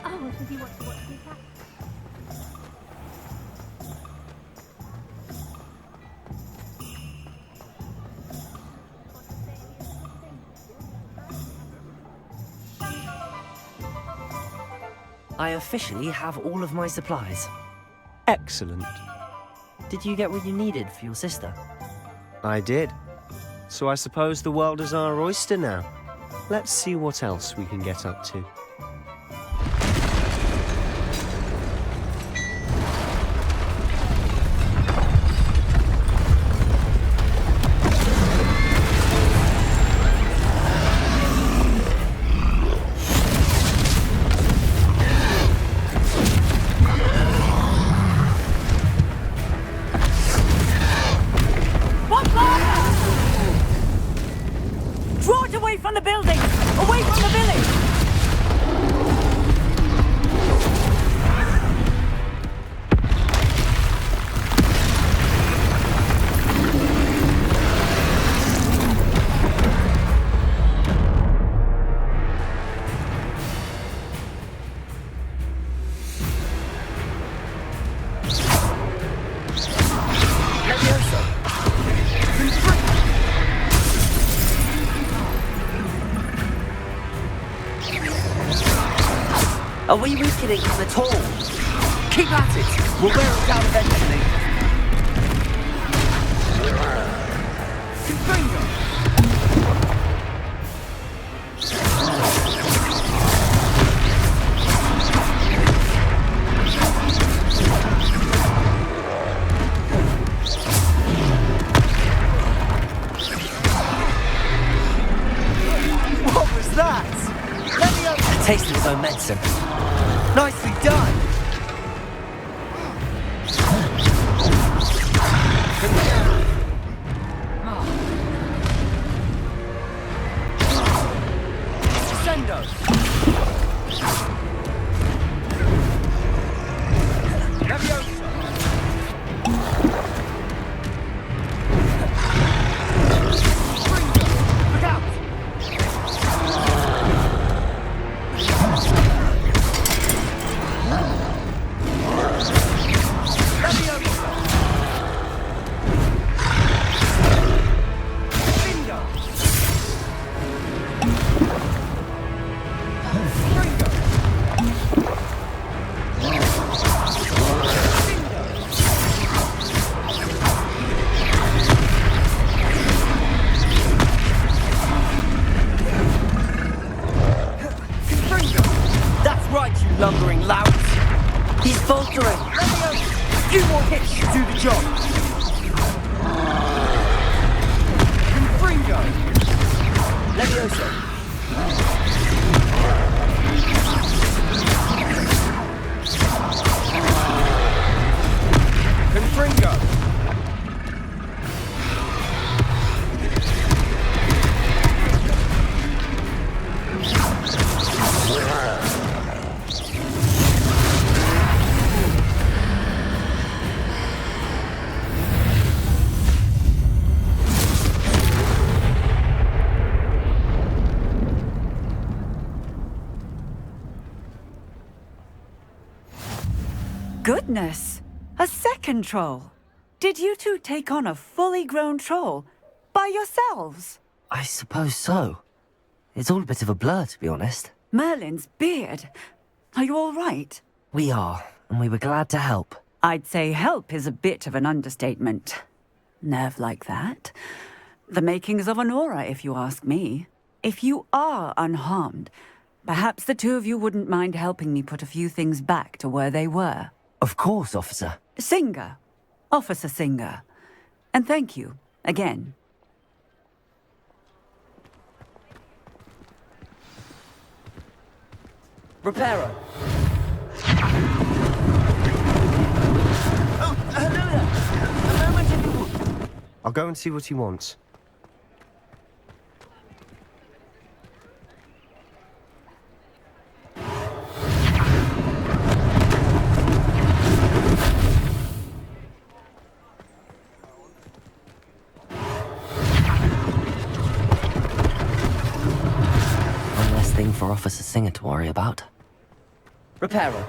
Oh, does he want to watch me back? I officially have all of my supplies. Excellent. Did you get what you needed for your sister? I did. So I suppose the world is our oyster now. Let's see what else we can get up to. Draw it away from the building! Away from the village! Are we weakening him at all? Keep at it! We'll wear him down eventually. What was that? Let me have A taste of his own medicine. Nicely done! Descendo! Leviosa! Look out! That's right, you lumbering louts! He's faltering! A few more hits should do the job! Confringo! Leviosa! Confringo! Goodness! A second troll! Did you two take on a fully grown troll? By yourselves? I suppose so. It's all a bit of a blur, to be honest. Merlin's beard. Are you all right? We are, and we were glad to help. I'd say help is a bit of an understatement. Nerve like that. The makings of an aura, if you ask me. If you are unharmed, perhaps the two of you wouldn't mind helping me put a few things back to where they were. Of course, officer. Singer. Officer Singer. And thank you, again. Reparo! Oh, hello there! A moment if you... I'll go and see what he wants. Officer Singer to worry about. Reparo.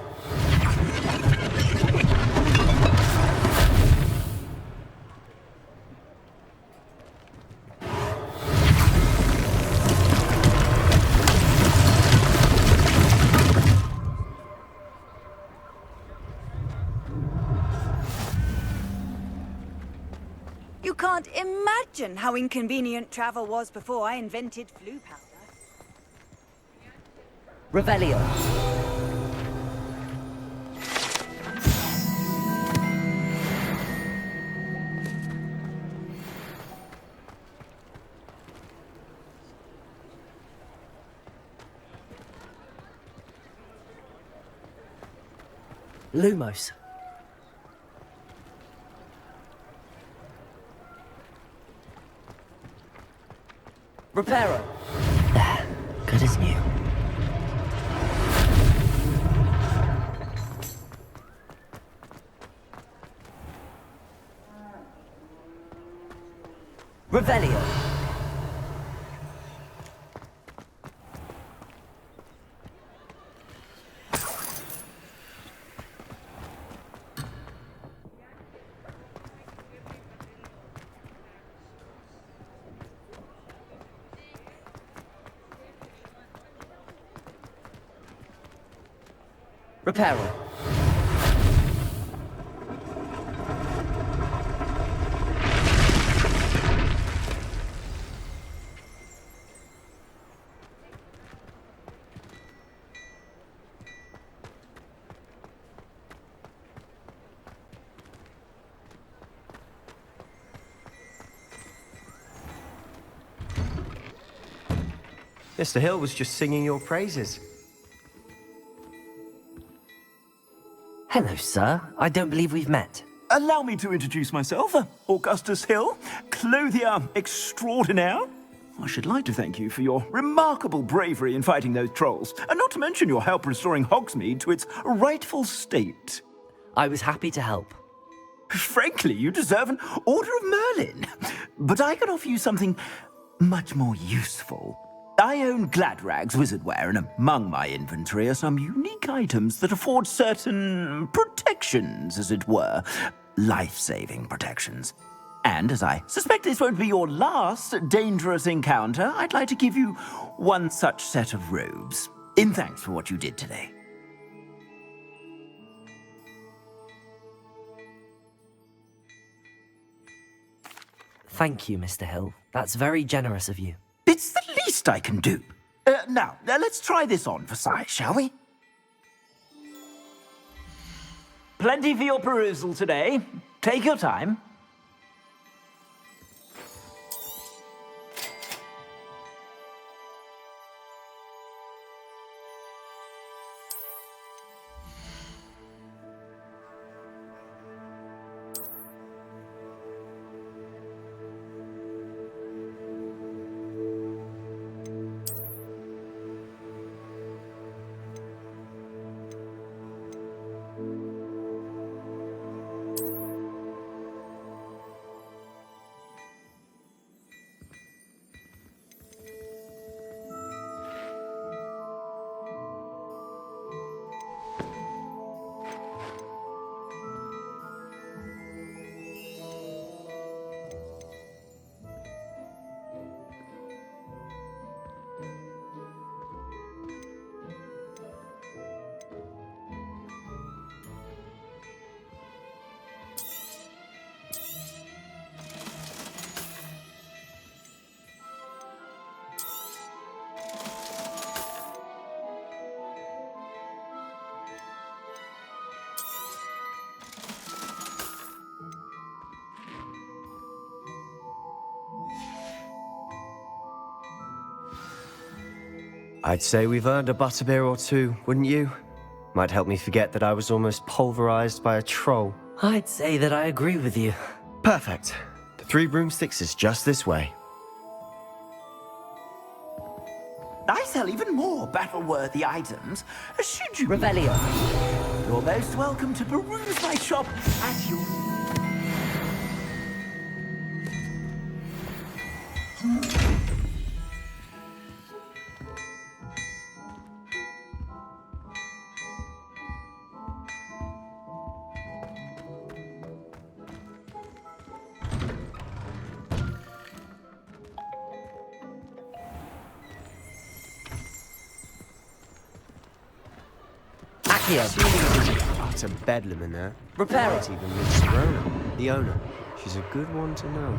You can't imagine how inconvenient travel was before I invented flu powder. Revelio. Lumos. Reparo. There. Good as new. Revelio. Reparo. Mr. Hill was just singing your praises. Hello, sir. I don't believe we've met. Allow me to introduce myself, Augustus Hill, clothier extraordinaire. I should like to thank you for your remarkable bravery in fighting those trolls, and not to mention your help restoring Hogsmeade to its rightful state. I was happy to help. Frankly, you deserve an Order of Merlin. But I can offer you something much more useful. I own Gladrag's wizardware, and among my inventory are some unique items that afford certain protections, as it were. Life-saving protections. And as I suspect this won't be your last dangerous encounter, I'd like to give you one such set of robes, in thanks for what you did today. Thank you, Mr. Hill. That's very generous of you. It's the least I can do. Now, let's try this on for size, shall we? Plenty for your perusal today. Take your time. I'd say we've earned a butterbeer or two, wouldn't you? Might help me forget that I was almost pulverized by a troll. I'd say that I agree with you. Perfect. The 3 broomsticks is just this way. I sell even more battle-worthy items. Should you... Revelio. You're most welcome to peruse my shop at your... Yeah. Utter bedlam in there. Repair Might it. even meet Serona, the owner. She's a good one to know.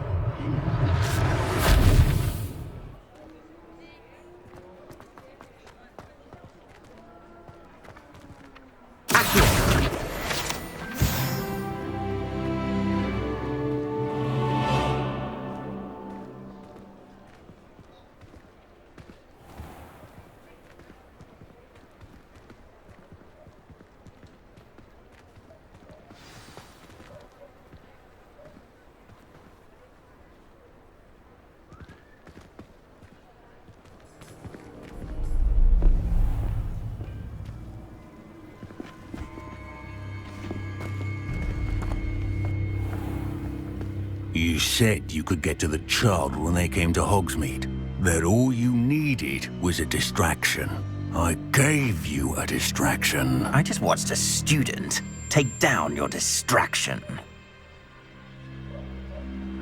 You said you could get to the child when they came to Hogsmeade. That all you needed was a distraction. I gave you a distraction. I just watched a student take down your distraction.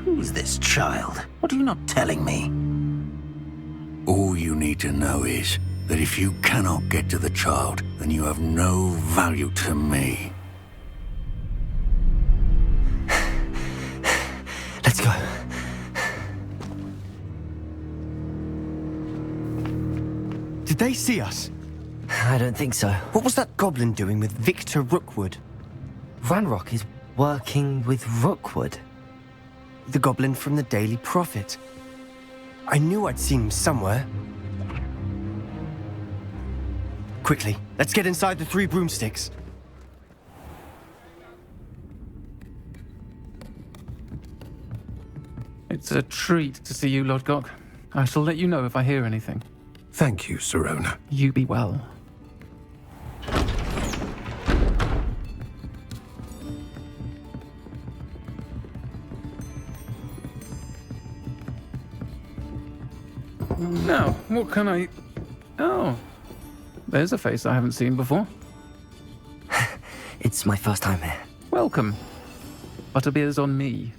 Who's this child? What are you not telling me? All you need to know is that if you cannot get to the child, then you have no value to me. Let's go. Did they see us? I don't think so. What was that goblin doing with Victor Rookwood? Ranrock is working with Rookwood. The goblin from the Daily Prophet. I knew I'd seen him somewhere. Quickly, let's get inside the 3 broomsticks. It's a treat to see you, Lodgok. I shall let you know if I hear anything. Thank you, Serona. You be well. Now, what can I... Oh, there's a face I haven't seen before. It's my first time here. Welcome. Butterbeer's on me.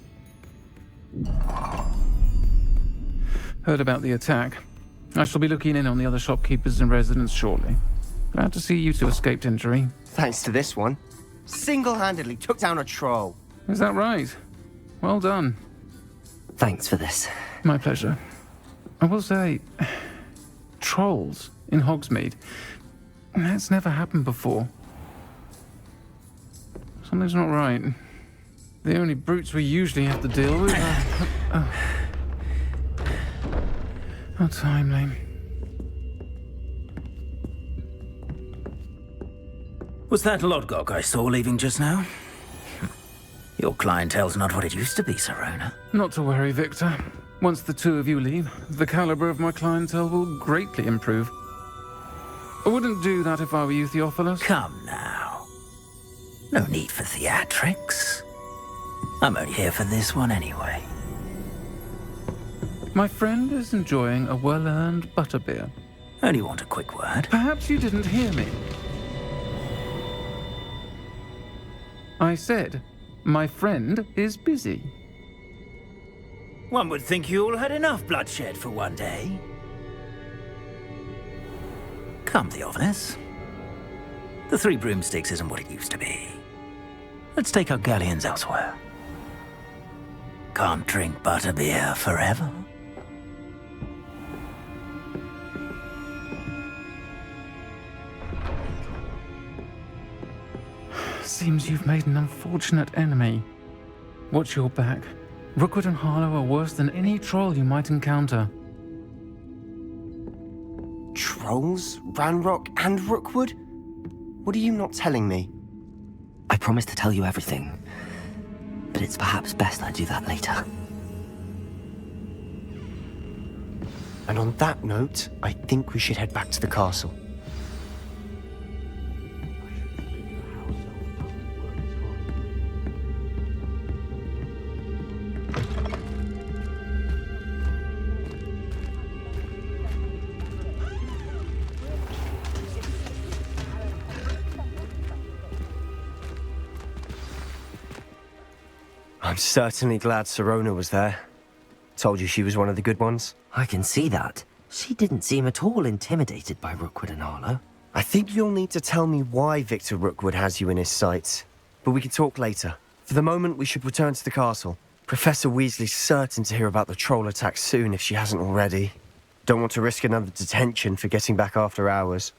Heard about the attack. I shall be looking in on the other shopkeepers and residents shortly. Glad to see you two escaped injury. Thanks to this one. Single-handedly took down a troll. Is that right? Well done. Thanks for this. My pleasure. I will say, trolls in Hogsmeade. That's never happened before. Something's not right. The only brutes we usually have to deal with are... How timely. Was that Lodgok I saw leaving just now? Your clientele's not what it used to be, Serona. Not to worry, Victor. Once the two of you leave, the caliber of my clientele will greatly improve. I wouldn't do that if I were you, Theophilus. Come now. No need for theatrics. I'm only here for this one anyway. My friend is enjoying a well-earned butterbeer. Only want a quick word. Perhaps you didn't hear me. I said, my friend is busy. One would think you all had enough bloodshed for one day. Come, Theophilus. The 3 broomsticks isn't what it used to be. Let's take our galleons elsewhere. Can't drink butterbeer forever. Seems you've made an unfortunate enemy. Watch your back. Rookwood and Harlow are worse than any troll you might encounter. Trolls? Ranrock and Rookwood? What are you not telling me? I promise to tell you everything, but it's perhaps best I do that later. And on that note, I think we should head back to the castle. I'm certainly glad Serona was there. Told you she was one of the good ones. I can see that. She didn't seem at all intimidated by Rookwood and Harlow. I think you'll need to tell me why Victor Rookwood has you in his sights. But we can talk later. For the moment, we should return to the castle. Professor Weasley's certain to hear about the troll attack soon if she hasn't already. Don't want to risk another detention for getting back after hours.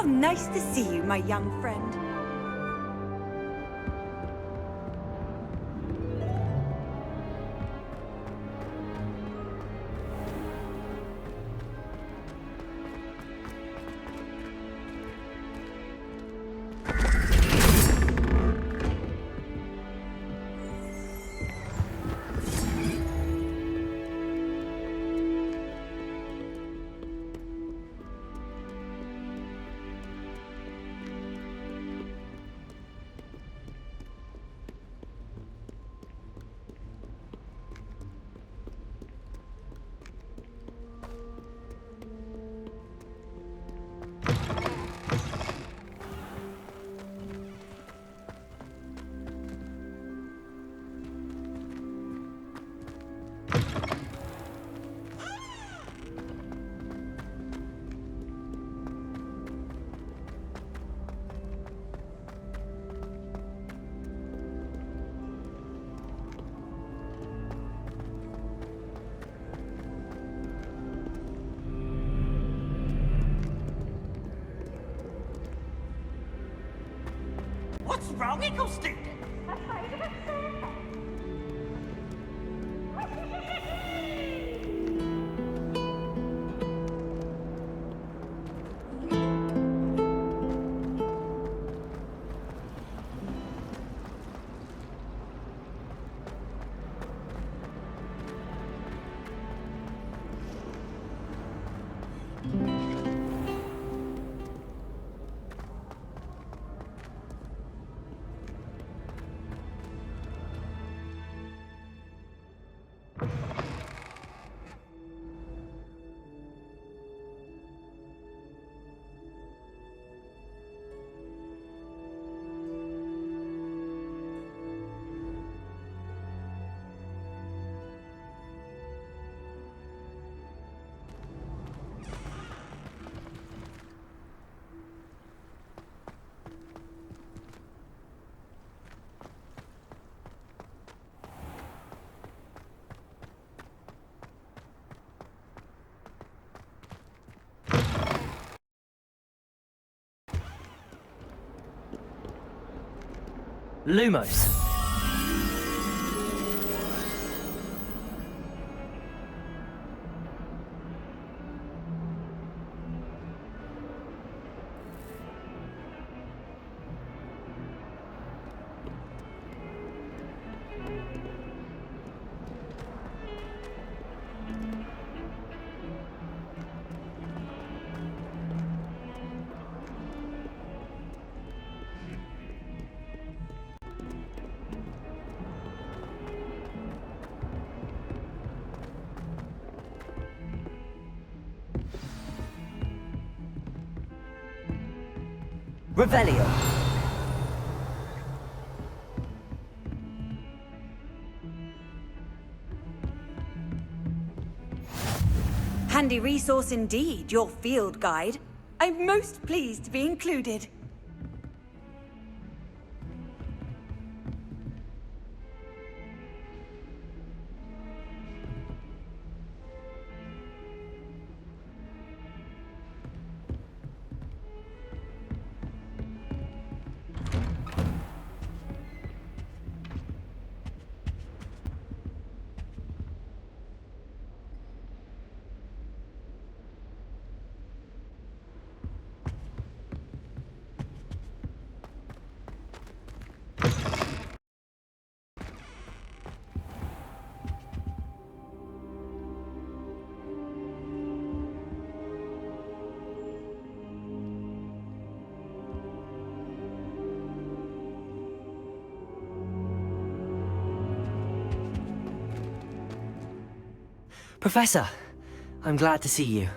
Nice to see you, my young friend. What's wrong, Eagle student? Afraid of a staircase. Lumos. Revelio. Handy resource indeed, your field guide. I'm most pleased to be included. Professor, I'm glad to see you.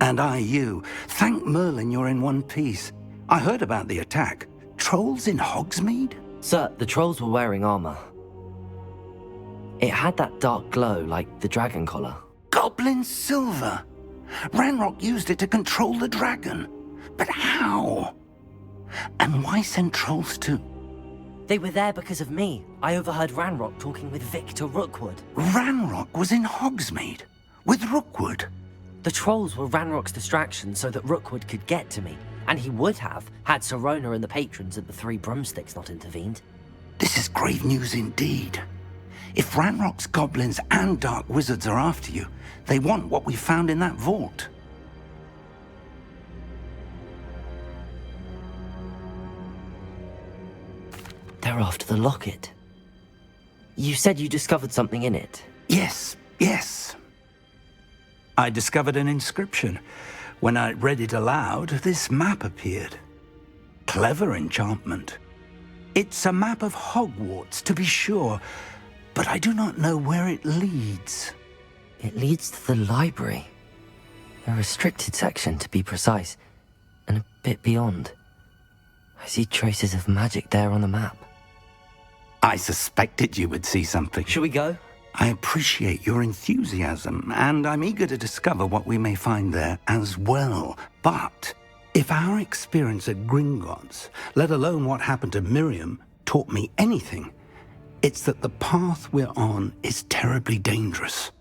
And I you. Thank Merlin you're in one piece. I heard about the attack. Trolls in Hogsmeade? Sir, the trolls were wearing armor. It had that dark glow like the dragon collar. Goblin silver! Ranrock used it to control the dragon. But how? And why send trolls too? They were there because of me. I overheard Ranrock talking with Victor Rookwood. Ranrock was in Hogsmeade? With Rookwood? The trolls were Ranrock's distraction so that Rookwood could get to me. And he would have, had Sirona and the patrons at the Three Broomsticks not intervened. This is grave news indeed. If Ranrock's goblins and dark wizards are after you, they want what we found in that vault. They're after the locket. You said you discovered something in it. Yes. I discovered an inscription. When I read it aloud, this map appeared. Clever enchantment. It's a map of Hogwarts, to be sure, but I do not know where it leads. It leads to the library. A restricted section, to be precise, and a bit beyond. I see traces of magic there on the map. I suspected you would see something. Shall we go? I appreciate your enthusiasm, and I'm eager to discover what we may find there as well. But if our experience at Gringotts, let alone what happened to Miriam, taught me anything, it's that the path we're on is terribly dangerous.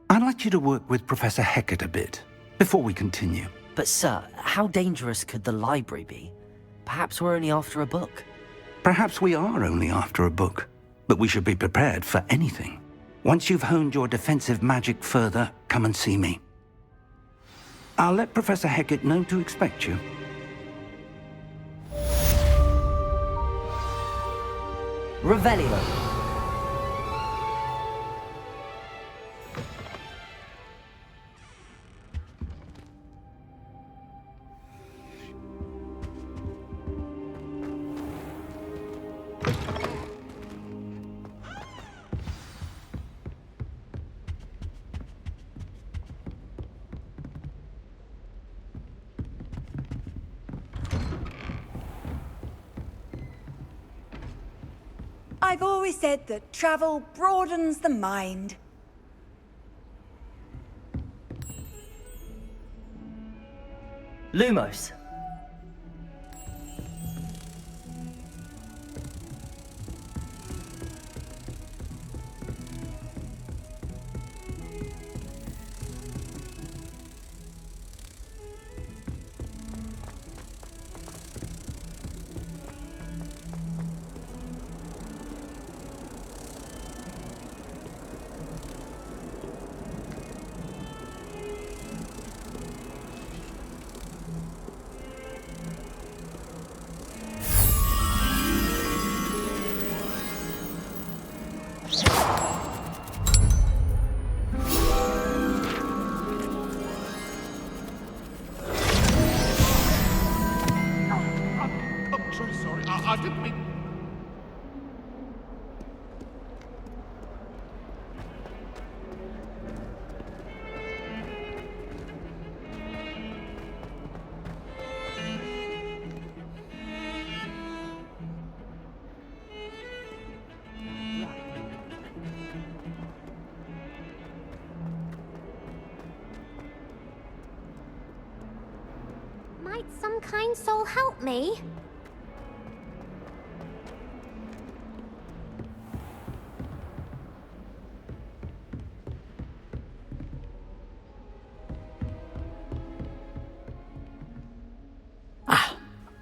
I'd like you to work with Professor Hecat a bit, before we continue. But sir, how dangerous could the library be? Perhaps we're only after a book. Perhaps we are only after a book, but we should be prepared for anything. Once you've honed your defensive magic further, come and see me. I'll let Professor Hecat know to expect you. Revelio. I've always said that travel broadens the mind. Lumos. I'm truly sorry. I didn't mean... Might some kind soul help me?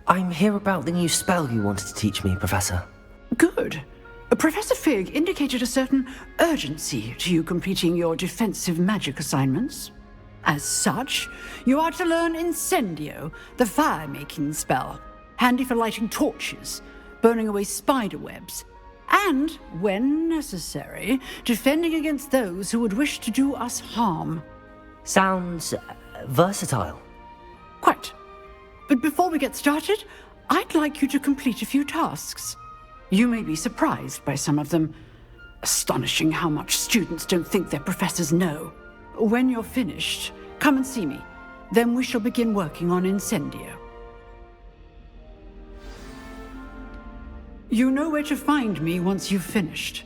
I'm here about the new spell you wanted to teach me, Professor. Good. Professor Fig indicated a certain urgency to you completing your defensive magic assignments. As such, you are to learn Incendio, the fire-making spell, handy for lighting torches, burning away spider webs, and, when necessary, defending against those who would wish to do us harm. Sounds versatile. Quite. But before we get started, I'd like you to complete a few tasks. You may be surprised by some of them. Astonishing how much students don't think their professors know. When you're finished, come and see me. Then we shall begin working on Incendio. You know where to find me once you've finished.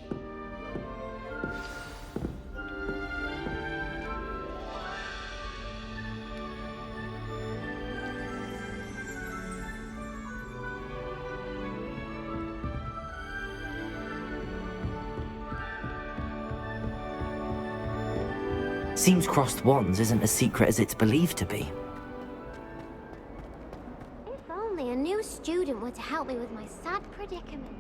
Seems crossed wands isn't as secret as it's believed to be. If only a new student were to help me with my sad predicament.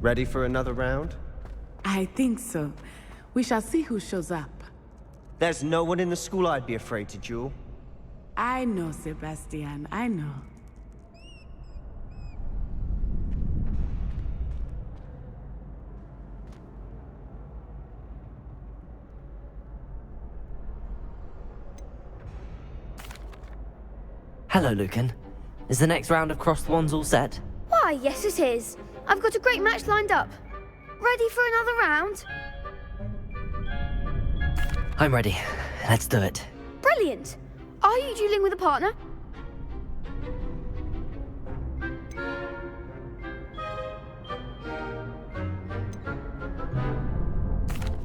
Ready for another round? I think so. We shall see who shows up. There's no one in the school I'd be afraid to duel. I know, Sebastian, I know. Hello, Lucan. Is the next round of Cross the Wands all set? Why, yes it is. I've got a great match lined up. Ready for another round? I'm ready. Let's do it. Brilliant. Are you dueling with a partner?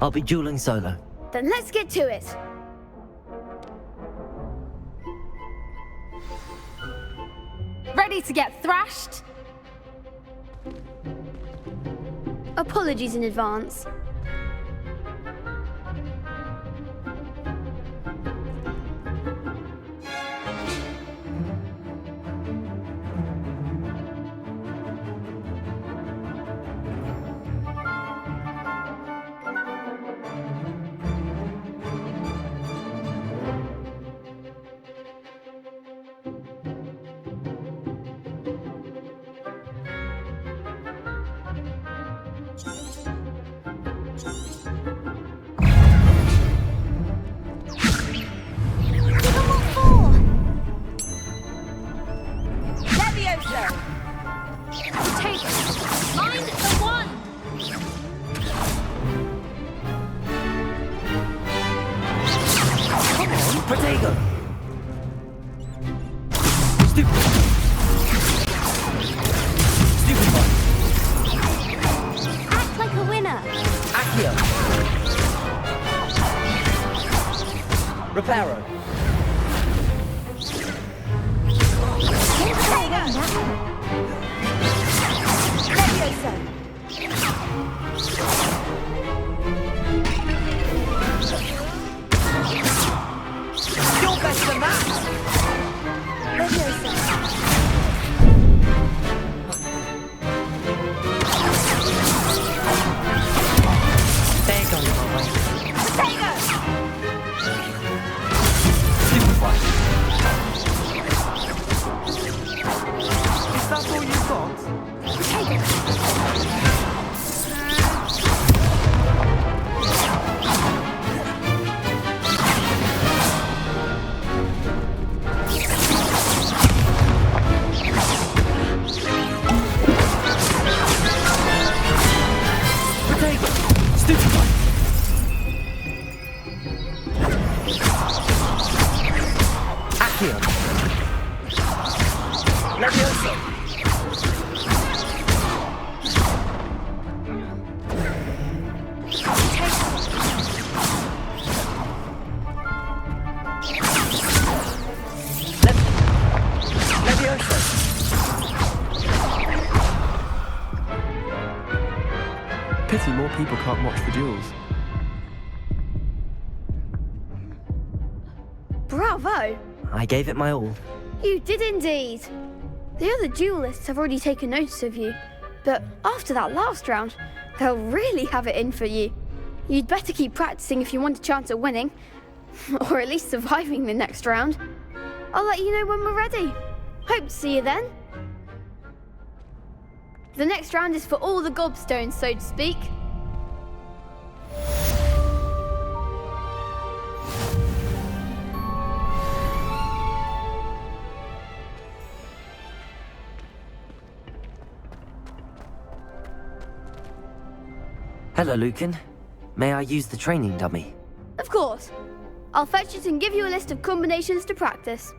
I'll be dueling solo. Then let's get to it. Ready to get thrashed? Apologies in advance. Pity more people can't watch the duels. Bravo! I gave it my all. You did indeed. The other duelists have already taken notice of you, but after that last round, they'll really have it in for you. You'd better keep practicing if you want a chance at winning, or at least surviving the next round. I'll let you know when we're ready. Hope to see you then. The next round is for all the gobstones, so to speak. Hello, Lucan. May I use the training dummy? Of course. I'll fetch it and give you a list of combinations to practice.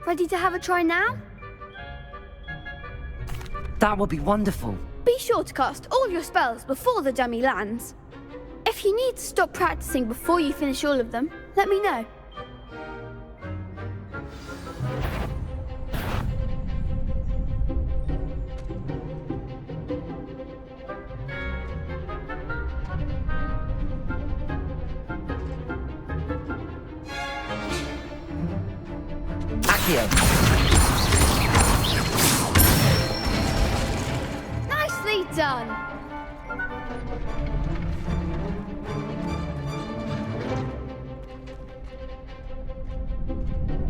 Ready to have a try now? That would be wonderful. Be sure to cast all your spells before the dummy lands. If you need to stop practicing before you finish all of them, let me know. Nicely done.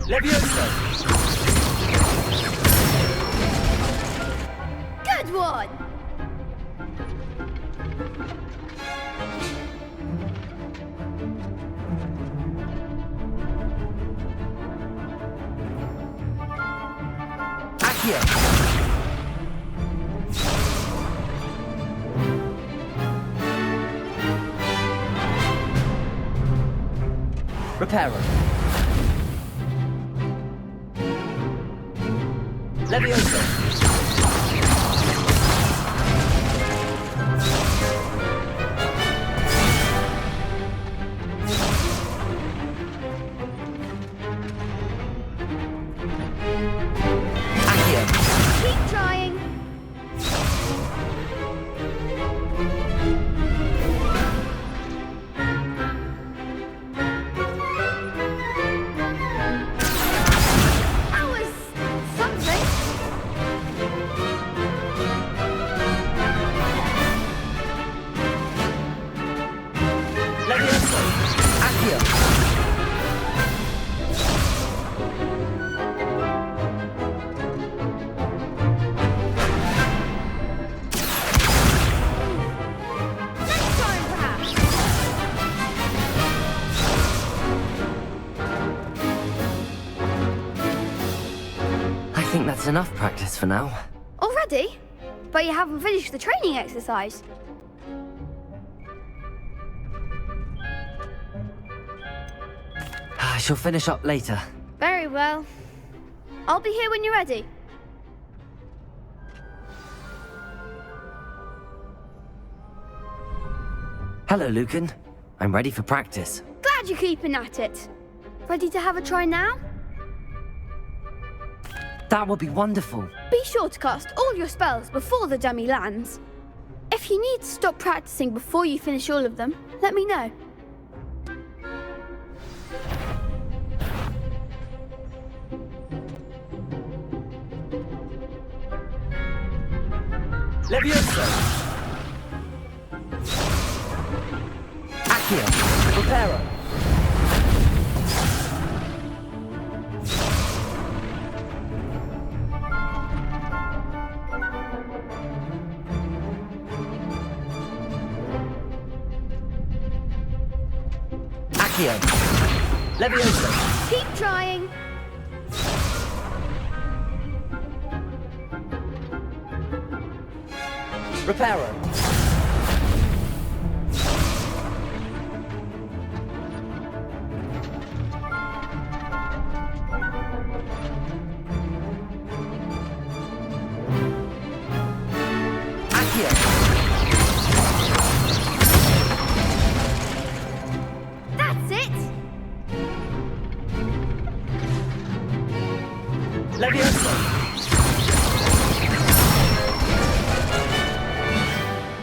Levioso! Good one! Accio! Reparo! Levioso! Keep trying. That was something. Levioso! Accio! Next time, perhaps. I think that's enough practice for now. Already? But you haven't finished the training exercise. I shall finish up later. Very well. I'll be here when you're ready. Hello, Lucan. I'm ready for practice. Glad you're keeping at it. Ready to have a try now? That would be wonderful. Be sure to cast all your spells before the dummy lands. If you need to stop practicing before you finish all of them, let me know. Levioso! Accio! Reparo! Accio! Levioso! Keep trying. Reparo! Accio! That's it. Levioso!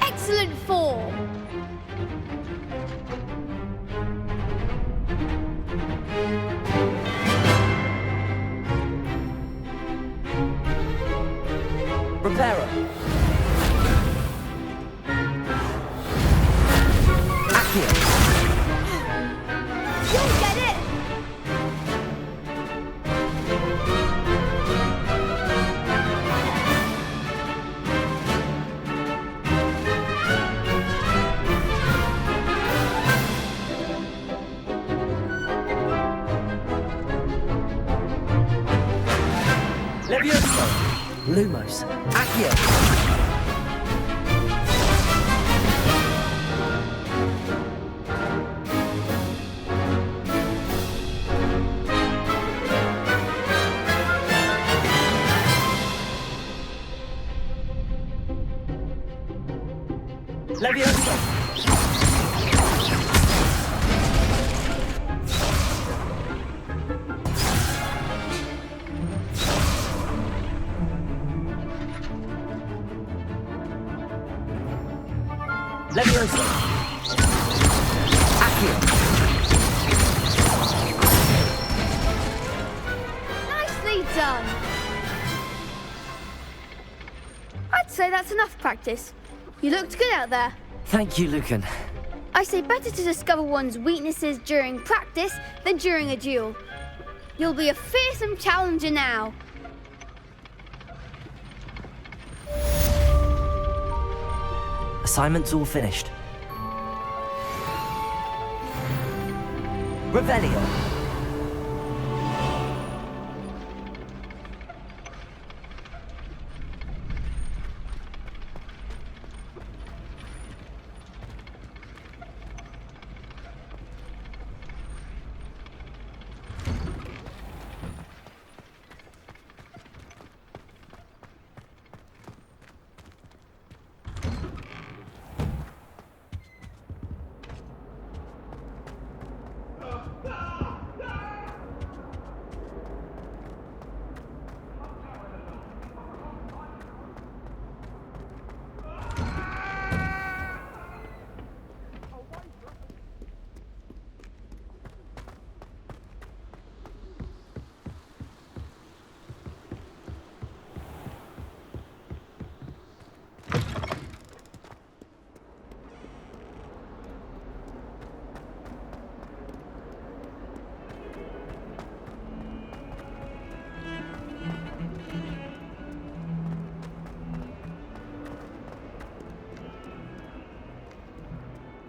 Excellent form. Reparo! Accio! You'll get it. Levioso! Lumos! Accio! Levioso! Levioso! Accio! Nicely done. I'd say that's enough practice. You looked good out there. Thank you, Lucan. I say better to discover one's weaknesses during practice than during a duel. You'll be a fearsome challenger now. Assignment's all finished. Revelio.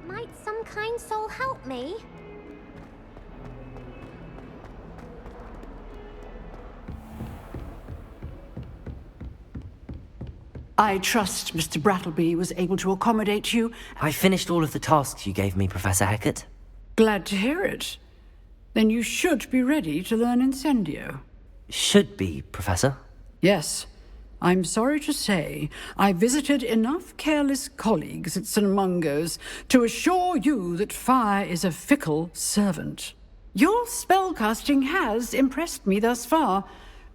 Might some kind soul help me? I trust Mr. Brattleby was able to accommodate you. I finished all of the tasks you gave me, Professor Hecat. Glad to hear it. Then you should be ready to learn Incendio. Should be, Professor. Yes. I'm sorry to say, I visited enough careless colleagues at St. Mungo's to assure you that fire is a fickle servant. Your spellcasting has impressed me thus far,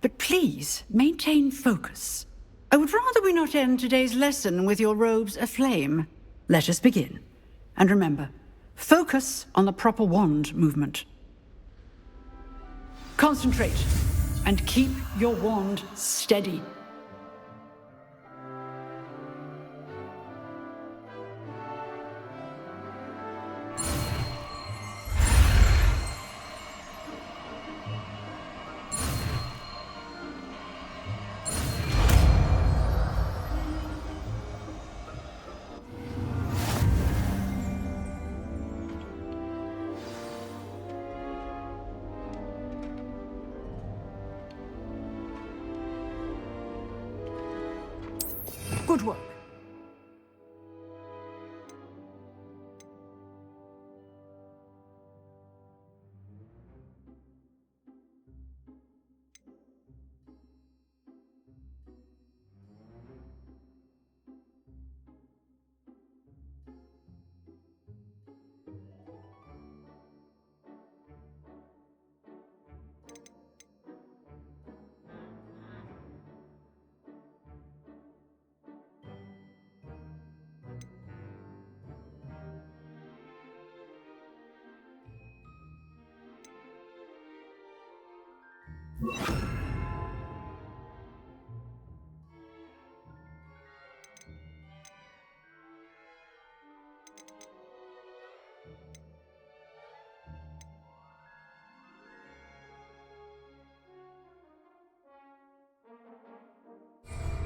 but please maintain focus. I would rather we not end today's lesson with your robes aflame. Let us begin. And remember, focus on the proper wand movement. Concentrate, and keep your wand steady. Good work.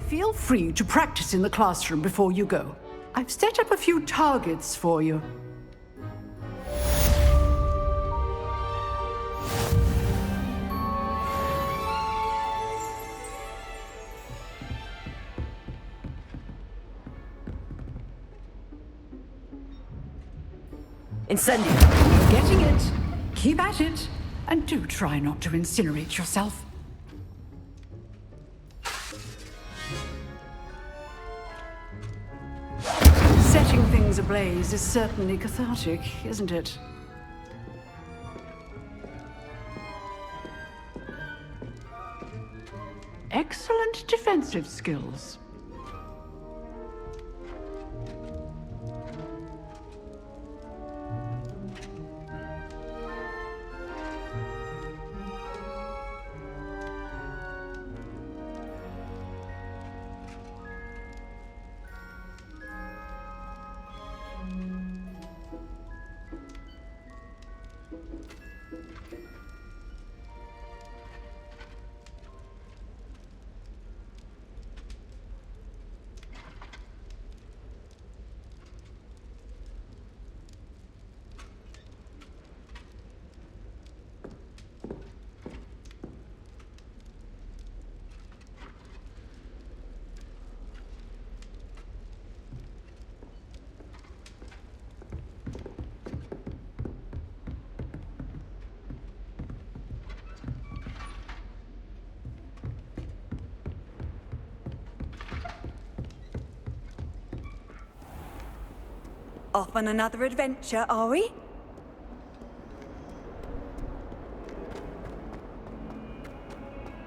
Feel free to practice in the classroom before you go. I've set up a few targets for you. Incendio! Getting it. Keep at it. And do try not to incinerate yourself. Setting things ablaze is certainly cathartic, isn't it? Excellent defensive skills. Off on another adventure, are we?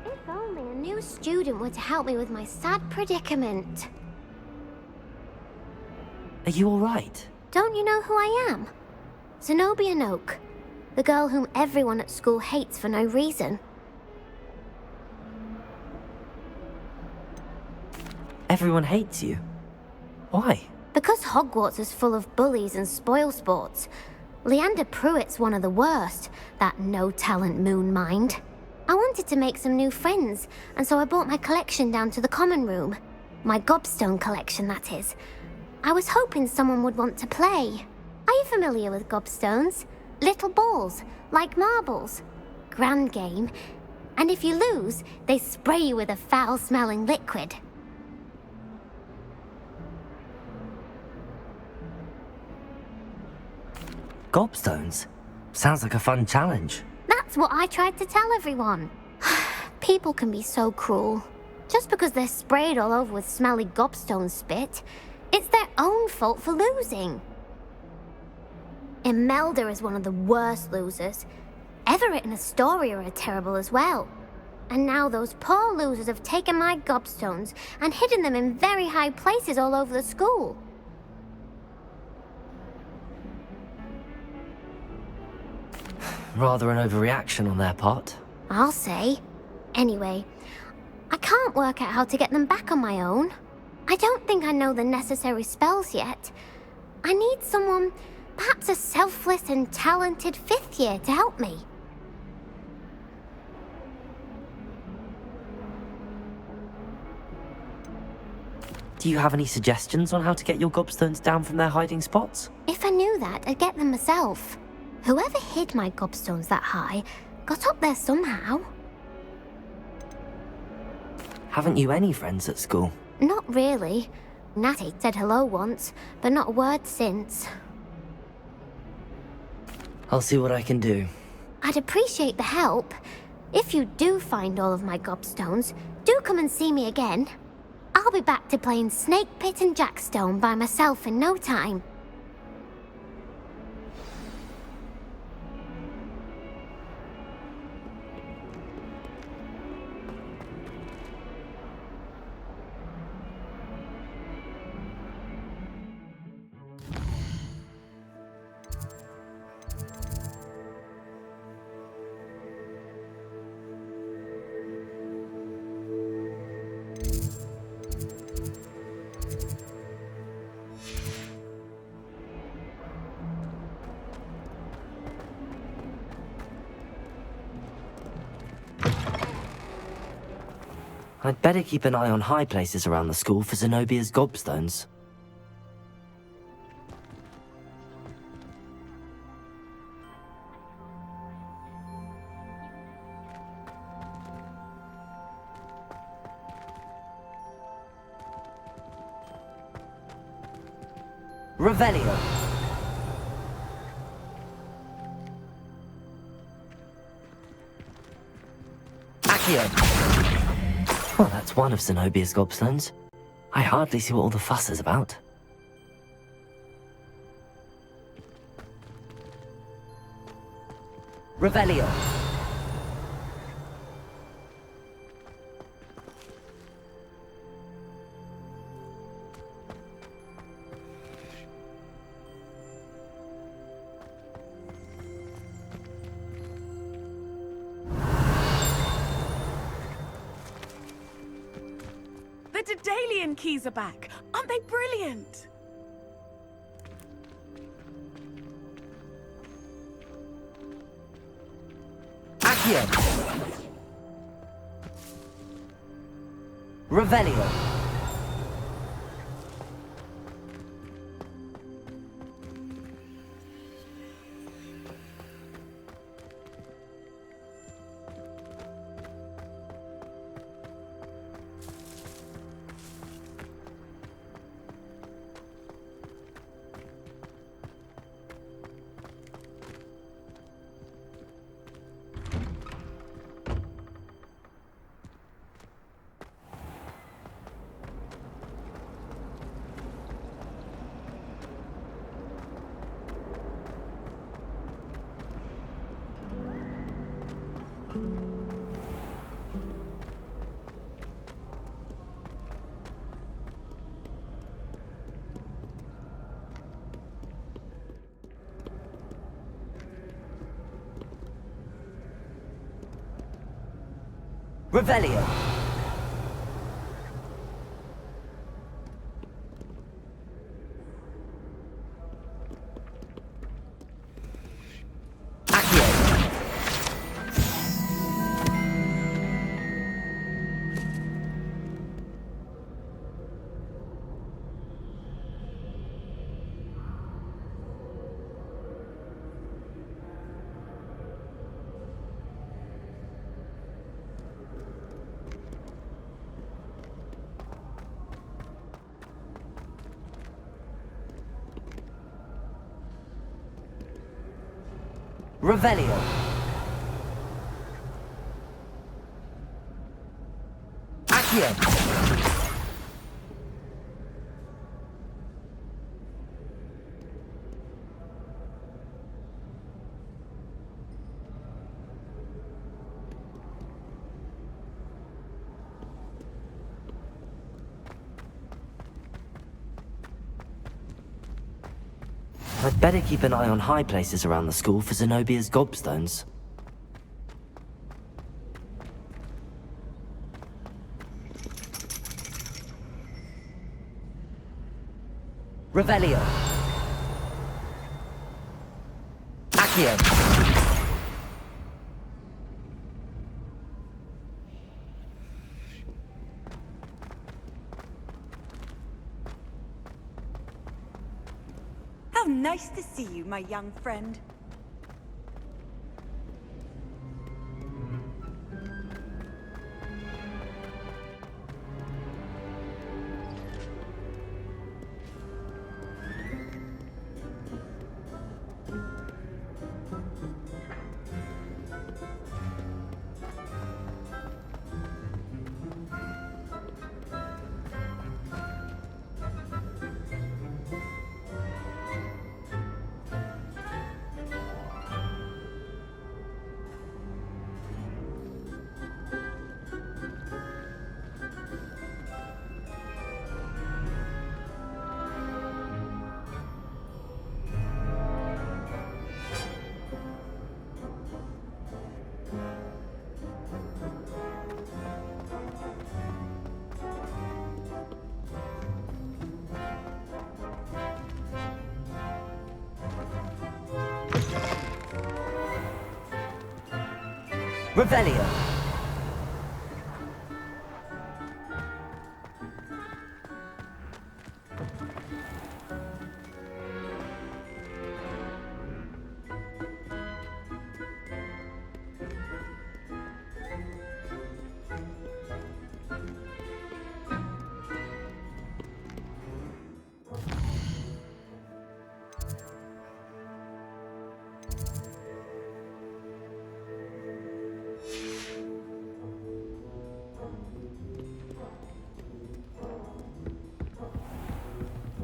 If only a new student were to help me with my sad predicament. Are you alright? Don't you know who I am? Zenobia Noak, the girl whom everyone at school hates for no reason. Everyone hates you. Why? Because Hogwarts is full of bullies and spoilsports. Leander Pruitt's one of the worst, that no-talent moon mind. I wanted to make some new friends, and so I brought my collection down to the common room. My gobstone collection, that is. I was hoping someone would want to play. Are you familiar with gobstones? Little balls, like marbles. Grand game. And if you lose, they spray you with a foul-smelling liquid. Gobstones? Sounds like a fun challenge. That's what I tried to tell everyone. People can be so cruel. Just because they're sprayed all over with smelly gobstone spit, it's their own fault for losing. Imelda is one of the worst losers. Everett and Astoria are terrible as well. And now those poor losers have taken my gobstones and hidden them in very high places all over the school. Rather an overreaction on their part. I'll say. Anyway, I can't work out how to get them back on my own. I don't think I know the necessary spells yet. I need someone, perhaps a selfless and talented fifth year to help me. Do you have any suggestions on how to get your gobstones down from their hiding spots? If I knew that, I'd get them myself. Whoever hid my gobstones that high got up there somehow. Haven't you any friends at school? Not really. Natty said hello once, but not a word since. I'll see what I can do. I'd appreciate the help. If you do find all of my gobstones, do come and see me again. I'll be back to playing Snake Pit and Jackstone by myself in no time. I'd better keep an eye on high places around the school for Zenobia's gobstones. Revelio! Accio! Well, that's one of Zenobia's gobstones. I hardly see what all the fuss is about. Revelio! The Daedalian keys are back. Aren't they brilliant? Accio! Revelio! Revelio. Revelio. Accio. I'd better keep an eye on high places around the school for Zenobia's gobstones. Revelio. Accio. How nice to see you, my young friend. Revelio.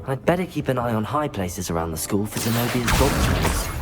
I'd better keep an eye on high places around the school for Zenobia's gobstones.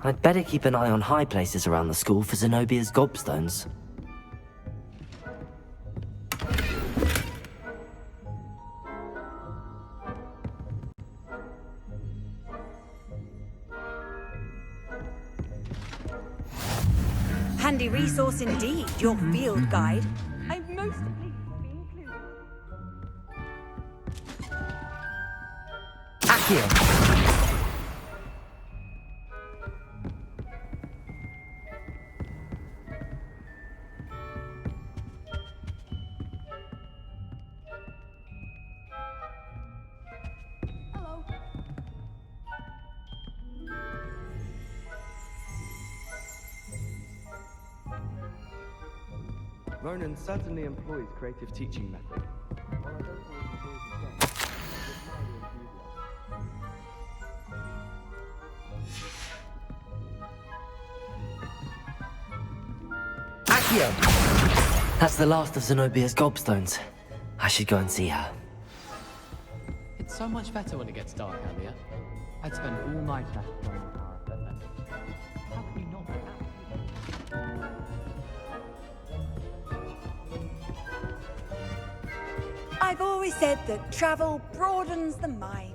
I'd better keep an eye on high places around the school for Zenobia's gobstones. Handy resource indeed, your field guide. I'm most pleased to be included. Accio! Ronan certainly employs creative teaching method. While I don't always enjoy his guests, I admire the Accio! That's the last of Zenobia's gobstones. I should go and see her. It's so much better when it gets dark, Alia. I'd spend all night left playing the power of that. How can you not be absolutely... I've always said that travel broadens the mind.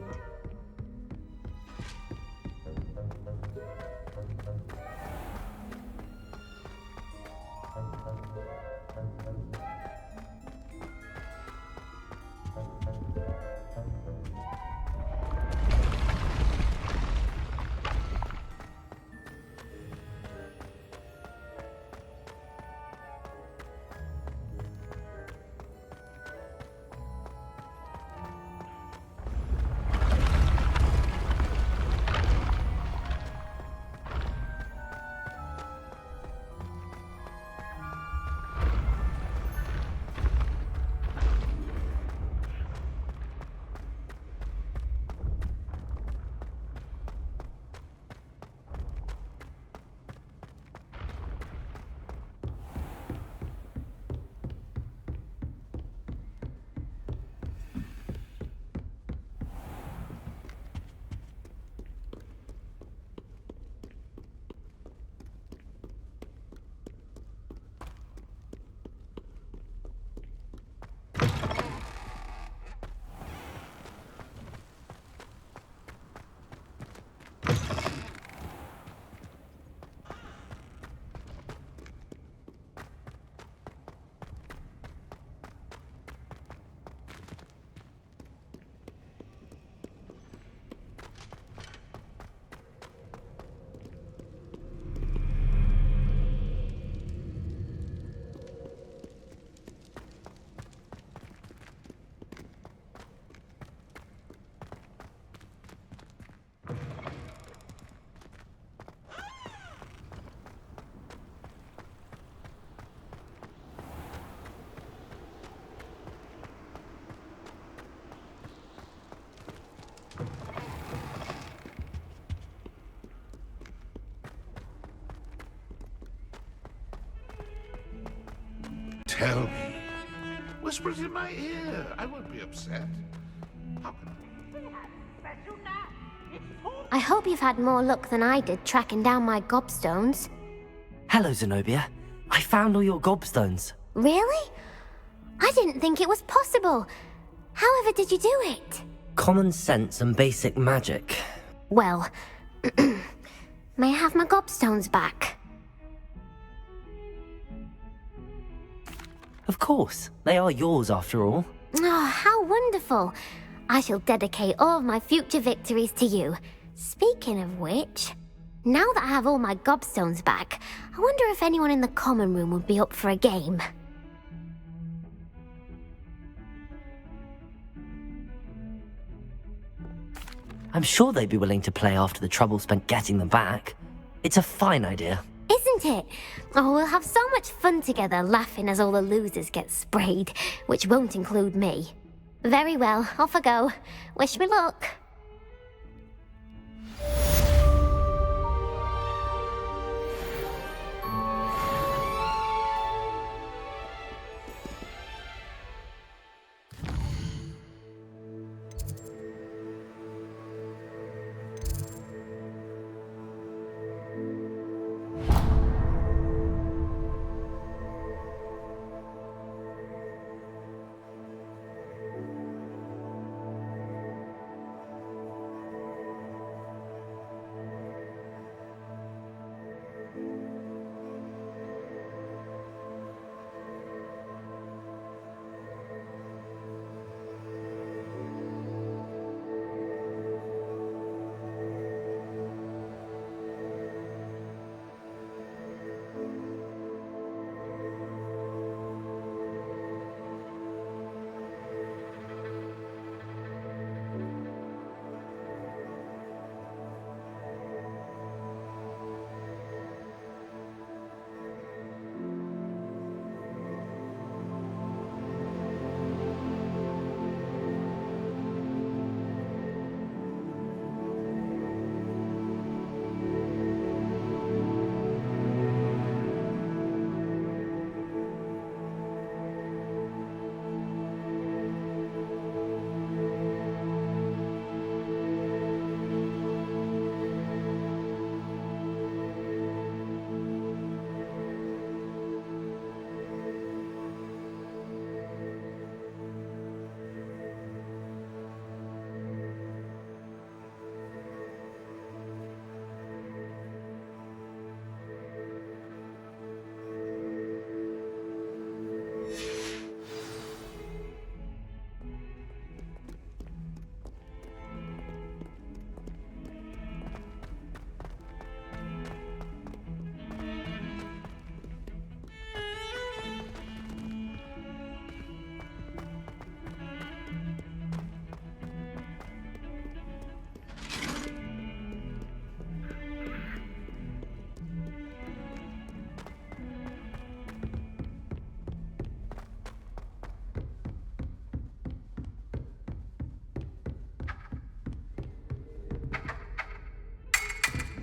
Tell me. Whisper it in my ear. I won't be upset. How can I hope you've had more luck than I did tracking down my gobstones. Hello, Zenobia. I found all your gobstones. Really? I didn't think it was possible. However did you do it? Common sense and basic magic. Well, may I have my gobstones back? Of course. They are yours after all. Oh, how wonderful. I shall dedicate all of my future victories to you. Speaking of which, now that I have all my gobstones back, I wonder if anyone in the common room would be up for a game. I'm sure they'd be willing to play after the trouble spent getting them back. It's a fine idea. Isn't it? Oh, we'll have so much fun together laughing as all the losers get sprayed, which won't include me. Very well, off I go. Wish me luck.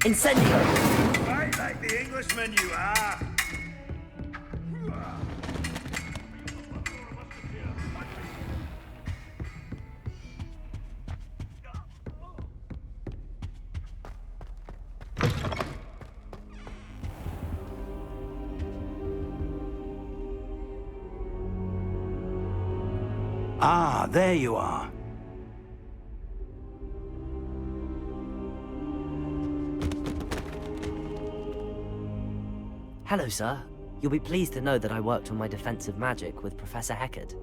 Incendio! Right like the Englishman you are. Ah, there you are. Hello, sir. You'll be pleased to know that I worked on my defensive magic with Professor Heckard.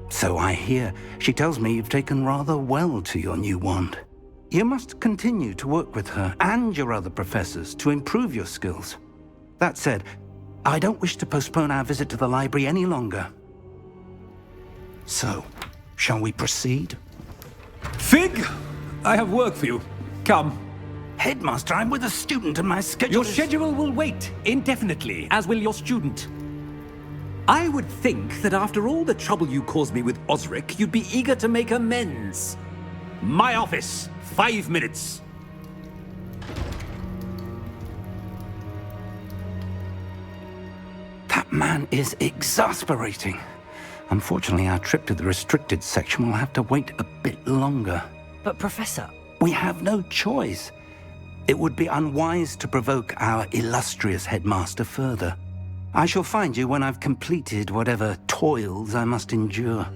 So I hear. She tells me you've taken rather well to your new wand. You must continue to work with her and your other professors to improve your skills. That said, I don't wish to postpone our visit to the library any longer. So, shall we proceed? Fig! I have work for you. Come. Headmaster, I'm with a student and my schedule Your schedule will wait indefinitely, as will your student. I would think that after all the trouble you caused me with Osric, you'd be eager to make amends. My office, 5 minutes. That man is exasperating. Unfortunately, our trip to the restricted section will have to wait a bit longer. But, Professor... We have no choice. It would be unwise to provoke our illustrious headmaster further. I shall find you when I've completed whatever toils I must endure.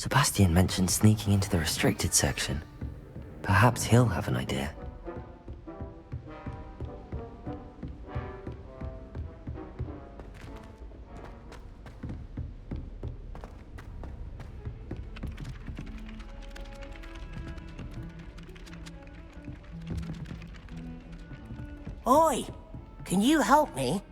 Sebastian mentioned sneaking into the restricted section. Perhaps he'll have an idea. Oi! Can you help me?